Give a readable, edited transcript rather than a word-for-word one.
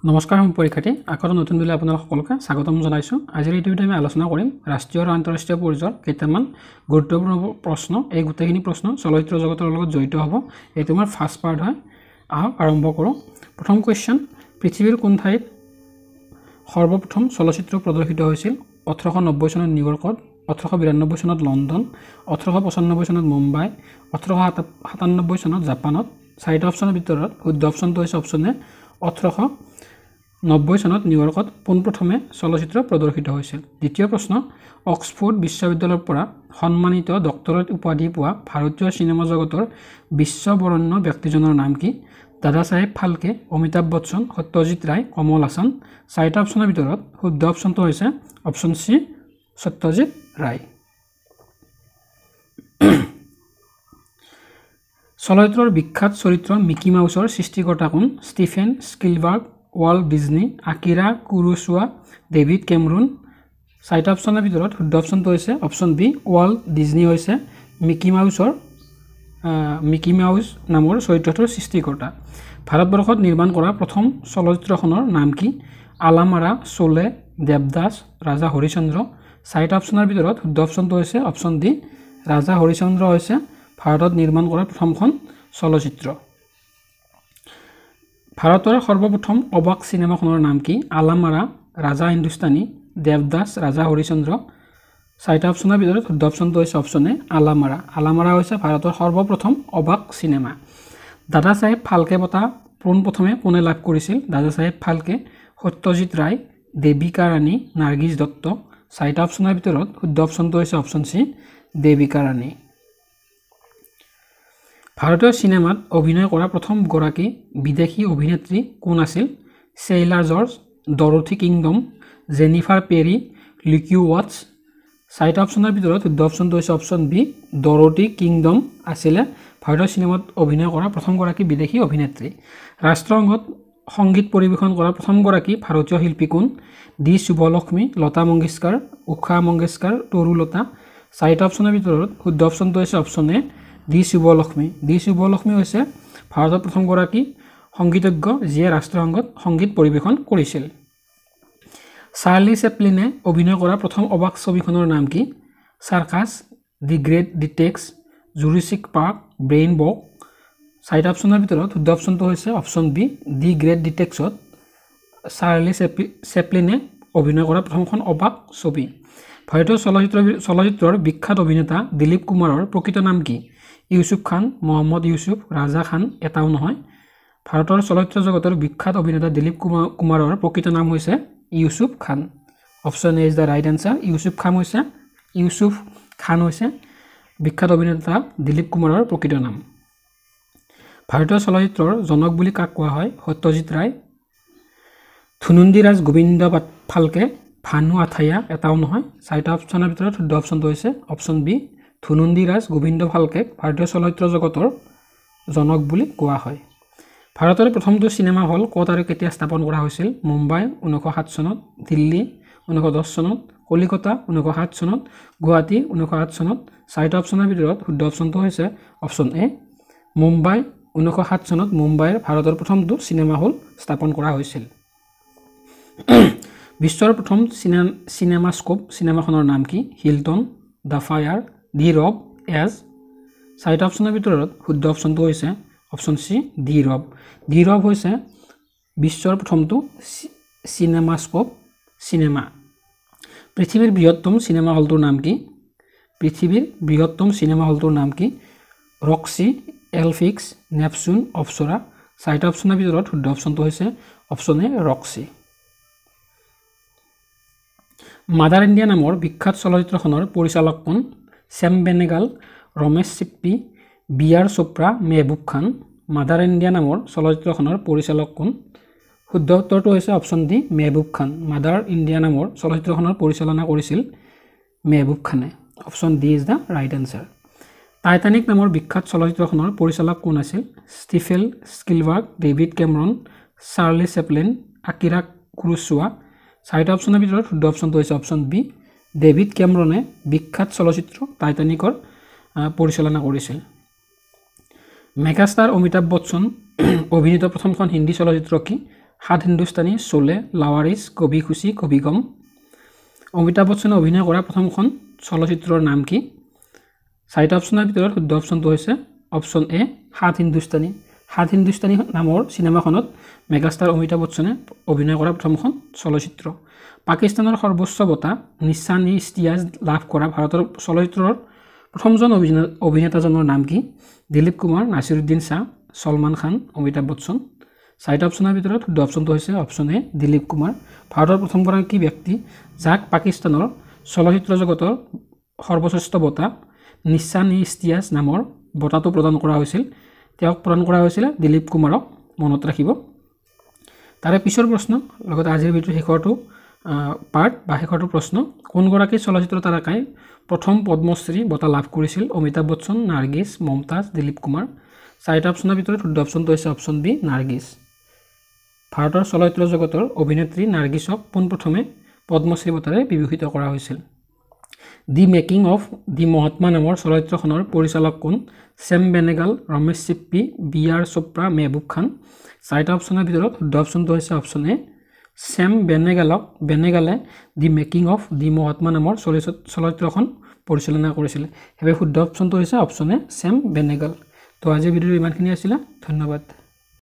নমস্কাৰ পৰীক্ষাৰ্থী আকৰণ নতুন দিলে আপোনালোক সকলোকে স্বাগতম জনাইছো। আজিৰ এই ভিডিঅ'ত আমি আলোচনা কৰিম ৰাষ্ট্ৰীয় আৰু আন্তঃৰাষ্ট্ৰীয় পৰ্যায়ৰ কেইটামান গুৰুত্বপূৰ্ণ প্ৰশ্ন। এই গোটেইখিনি প্ৰশ্ন চলচ্চিত্ৰ জগতৰ লগত জড়িত হ'ব। এইটো আমাৰ ফাৰ্ষ্ট পাৰ্ট হয়। আহক আৰম্ভ কৰোঁ। প্ৰথম কুৱেশ্যন, পৃথিৱীৰ কোন ঠাইত সৰ্বপ্ৰথম চলচ্চিত্ৰ প্ৰদৰ্শিত হৈছিল? 1890 চনত নিউয়ৰ্কত, 1892 চনত লণ্ডন, 1895 চনত মুম্বাই, 1897 চনত জাপানত। চাৰিটা অপশ্যনৰ ভিতৰত শুদ্ধ অপশ্যনটো হৈছে অপশ্যন এ। 1890 চনত নিউয়ৰ্কত পোনপ্ৰথমে চলচ্চিত্ৰ প্ৰদৰ্শিত হৈছিল। দ্বিতীয় প্ৰশ্ন, অক্সফোৰ্ড বিশ্ববিদ্যালয়ৰ পৰা সন্মানিত ডক্টৰেট উপাধি পোৱা ভাৰতীয় চিনেমা জগতৰ বিশ্ববৰেণ্য ব্যক্তিজনৰ নাম কি? দাদা চাহেব ফাল্কে, অমিতাভ বচ্চন, সত্যজিৎ ৰায়, কমল হাসান। চাৰিটা অপশ্যনৰ ভিতৰত শুদ্ধ অপশ্যনটো হৈছে অপশ্যন চি, সত্যজিৎ ৰায়। চলচ্চিত্ৰৰ বিখ্যাত চৰিত্ৰ মিকি মাউছৰ সৃষ্টিকৰ্তা কোন? Stephen Spielberg, Walt Disney, Akira Kurosawa, David Cameron. চাৰিটা অপশ্যনৰ ভিতৰত শুদ্ধ অপশ্যনটো হৈছে অপশ্যন বি, ৱাল্ট ডিজনী হৈছে মিকি মাউছ নামৰ চৰিত্ৰটোৰ সৃষ্টিকৰ্তা। ভাৰতবৰ্ষত নিৰ্মাণ কৰা প্ৰথম চলচ্চিত্ৰখনৰ নাম কি? আলামাৰা, চোলে, দেৱদাস, ৰাজা হৰিচন্দ্ৰ। চাৰিটা অপশ্যনৰ ভিতৰত শুদ্ধ অপশ্যনটো হৈছে অপশ্যন ডি, ৰাজা হৰিচন্দ্ৰ হৈছে ভাৰতত নিৰ্মাণ কৰা প্ৰথমখন চলচ্চিত্ৰ। ভাৰতৰ সৰ্বপ্ৰথম অবাক চিনেমাখনৰ নাম কি? আলামাৰা, ৰাজা হিন্দুস্তানী, দেৱদাস, ৰাজা হৰিচন্দ্ৰ। চাৰিটা অপশ্যনৰ ভিতৰত শুদ্ধ অপশ্যনটো হৈছে অপশ্যন এ, আলামাৰা। আলামাৰা হৈছে ভাৰতৰ সৰ্বপ্ৰথম অবাক চিনেমা। দাদা চাহেব ফাল্কে বঁটা পোনপ্ৰথমে কোনে লাভ কৰিছিল? দাদা চাহেব ফাল্কে, সত্যজিৎ ৰায়, দেবিকা ৰাণী, নাৰ্গিছ দত্ত। চাৰিটা অপশ্যনৰ ভিতৰত শুদ্ধ অপশ্যনটো হৈছে অপশ্যন চি, দেবিকা ৰাণী। ভাৰতীয় চিনেমাত অভিনয় কৰা প্ৰথমগৰাকী বিদেশী অভিনেত্ৰী কোন আছিল? Sheila George, Dorothy Kingdom, Jennifer Perry, Leaky Watts. চাৰিটা অপশ্যনৰ ভিতৰত শুদ্ধ অপশ্যনটো হৈছে অপশ্যন বি, ডৰোথি কিংডম আছিলে ভাৰতীয় চিনেমাত অভিনয় কৰা প্ৰথমগৰাকী বিদেশী অভিনেত্ৰী। ৰাষ্ট্ৰসংঘত সংগীত পৰিৱেশন কৰা প্ৰথমগৰাকী ভাৰতীয় শিল্পী কোন? ডি শুভলক্ষ্মী, লতা মংগেশকাৰ, উষা মংগেশকাৰ, তৰুলতা। চাৰিটা অপশ্যনৰ ভিতৰত শুদ্ধ অপশ্যনটো হৈছে option A, D Subbulakshmi. D Subbulakshmi হৈছে ভাৰতৰ প্ৰথমগৰাকী সংগীতজ্ঞ যিয়ে ৰাষ্ট্ৰসংঘত সংগীত পৰিৱেশন কৰিছিল। চাৰ্লি চেপলিনে অভিনয় কৰা প্ৰথম অবাক ছবিখনৰ নাম কি? Circus, The Great Detective, Jurassic Park, Brain Buck. চাৰিটা অপশ্যনৰ ভিতৰত শুদ্ধ অপশ্যনটো হৈছে অপশ্যন বি, দি গ্ৰেট ডিটেক্টিভত চাৰ্লি চেপলিনে অভিনয় কৰা প্ৰথমখন অবাক ছবি। ভাৰতীয় চলচ্চিত্ৰৰ বিখ্যাত অভিনেতা দিলীপ কুমাৰৰ প্ৰকৃত নাম কি? ইউছুফ খান, মহম্মদ ইউছুফ, ৰাজা খান এটাও নহয়। ভাৰতৰ চলচ্চিত্ৰ জগতৰ বিখ্যাত অভিনেতা দিলীপ কুমাৰৰ প্ৰকৃত নাম হৈছে Yusuf Khan. Option A is the right answer. Yusuf Khan হৈছে বিখ্যাত অভিনেতা দিলীপ কুমাৰৰ প্ৰকৃত নাম। ভাৰতীয় চলচ্চিত্ৰৰ জনক বুলি কাক কোৱা হয়? সত্যজিৎ ৰায়, ধুনুন্দি ৰাজ গোবিন্দ ফাল্কে, ভানু আথায়া এটাও নহয়। চাৰিটা অপশ্যনৰ ভিতৰত শুদ্ধ অপশ্যনটো হৈছে অপশ্যন বি, ধুনুন্দি ৰাজ গোবিন্দ ফাল্কেক ভাৰতীয় চলচ্চিত্ৰ জগতৰ জনক বুলি কোৱা হয়। ভাৰতৰ প্ৰথমটো চিনেমা হল ক'ত আৰু কেতিয়া স্থাপন কৰা হৈছিল? মুম্বাই 1907 চনত, দিল্লী 1910 চনত, কলিকতা 1907 চনত, গুৱাহাটী 1908 চনত। চাৰিটা অপশ্যনৰ ভিতৰত শুদ্ধ অপশ্যনটো হৈছে অপশ্যন এ, মুম্বাই 1907 চনত মুম্বাইৰ ভাৰতৰ প্ৰথমটো চিনেমা হল স্থাপন কৰা হৈছিল। বিশ্বৰ প্ৰথম চিনেমাস্কোপ চিনেমাখনৰ নাম কি? হিলটন, দ্য ফায়াৰ, দি ৰব, এজ। চাৰিটা অপশ্যনৰ ভিতৰত শুদ্ধ অপশ্যনটো হৈছে অপশ্যন চি, দি ৰব। দি ৰব হৈছে বিশ্বৰ প্ৰথমটো চিনেমাস্কোপ চিনেমা। পৃথিৱীৰ বৃহত্তম চিনেমা হলটোৰ নাম কি? পৃথিৱীৰ বৃহত্তম চিনেমা হলটোৰ নাম কি? Roxy, Elfix, Neptune, Apsara. চাৰিটা অপশ্যনৰ ভিতৰত শুদ্ধ অপশ্যনটো হৈছে option A, Roxy. Mother India নামৰ বিখ্যাত চলচ্চিত্ৰখনৰ পৰিচালক কোন? Shyam Benegal, Ramesh Sippy, B R Chopra, Mehboob Khan. Mother India নামৰ চলচ্চিত্ৰখনৰ পৰিচালক কোন? শুদ্ধ উত্তৰটো হৈছে option D, Mehboob Khan. Mother India নামৰ চলচ্চিত্ৰখনৰ পৰিচালনা কৰিছিল মেহবুব খানে। Option D is the right answer. Titanic নামৰ বিখ্যাত চলচ্চিত্ৰখনৰ পৰিচালক কোন আছিল? Stephen Spielberg, David কেমৰুন, Charlie Chaplin, Akira কুৰোছাৱা। চাৰিটা অপশ্যনৰ ভিতৰত শুদ্ধ অপশ্যনটো হৈছে অপশ্যন বি, ডেভিড কেমৰুনে বিখ্যাত চলচ্চিত্ৰ টাইটানিকৰ পৰিচালনা কৰিছিল। মেগাষ্টাৰ অমিতাভ বচ্চন অভিনীত প্ৰথমখন হিন্দী চলচ্চিত্ৰ কি? সাত হিন্দুস্তানী, চোলে, লাৱাৰিছ, কবি খুচি, কবি গম। অমিতাভ বচ্চনে অভিনয় কৰা প্ৰথমখন চলচ্চিত্ৰৰ নাম কি? চাৰিটা অপশ্যনৰ ভিতৰত শুদ্ধ অপশ্যনটো হৈছে অপশ্যন এ সাত হিন্দুস্তানী। সাত হিন্দুস্তানী নামৰ চিনেমাখনত মেগাষ্টাৰ অমিতাভ বচ্চনে অভিনয় কৰা প্ৰথমখন চলচ্চিত্ৰ। পাকিস্তানৰ সৰ্বোচ্চ বঁটা নিছান-ই-ইমতিয়াজ লাভ কৰা ভাৰতৰ চলচ্চিত্ৰৰ প্ৰথমজন অভিনেতাজনৰ নাম কি? দিলীপ কুমাৰ, নাছিৰুদ্দিন শ্বাহ, ছলমান খান, অমিতাভ বচ্চন। চাৰিটা অপশ্যনৰ ভিতৰত শুদ্ধ অপশ্যনটো হৈছে অপশ্যন এ দিলীপ কুমাৰ। ভাৰতৰ প্ৰথমগৰাকী ব্যক্তি যাক পাকিস্তানৰ চলচ্চিত্ৰ জগতৰ সৰ্বশ্ৰেষ্ঠ বঁটা নিছান-ই-ইমতিয়াজ নামৰ বঁটাটো প্ৰদান কৰা হৈছিল, তেওঁক প্ৰদান কৰা হৈছিল দিলীপ কুমাৰক, মনত ৰাখিব। তাৰে পিছৰ প্ৰশ্ন লগতে আজিৰ ভিডিঅ'ৰ শেষৰটো পাৰ্ট বা শেষৰটো প্ৰশ্ন, কোনগৰাকী চলচ্চিত্ৰ তাৰকাই প্ৰথম পদ্মশ্ৰী বঁটা লাভ কৰিছিল? অমিতাভ বচ্চন, নাৰ্গিছ, মমতাজ, দিলীপ কুমাৰ। চাৰিটা অপশ্যনৰ ভিতৰত শুদ্ধ অপশ্যনটো হৈছে অপশ্যন বি নাৰ্গিছ। ভাৰতৰ চলচ্চিত্ৰ জগতৰ অভিনেত্ৰী নাৰ্গিছক পোনপ্ৰথমে পদ্মশ্ৰী বঁটাৰে বিভূষিত কৰা হৈছিল। The making of the Mahatma নামৰ চলচ্চিত্ৰখনৰ পৰিচালক কোন? Shyam Benegal, Ramesh Sippy, B R Chopra, Mehboob Khan. চাৰিটা অপশ্যনৰ ভিতৰত শুদ্ধ অপশ্যনটো হৈছে অপশ্যন এ ছেম বেনেগালে the making of the Mahatma নামৰ চলচ্চিত্ৰখন পৰিচালনা কৰিছিলে। সেইবাবে শুদ্ধ অপশ্যনটো হৈছে অপশ্যন এ ছেম বেনেগাল। তো আজিৰ ভিডিঅ'টো ইমানখিনি আছিলে, ধন্যবাদ।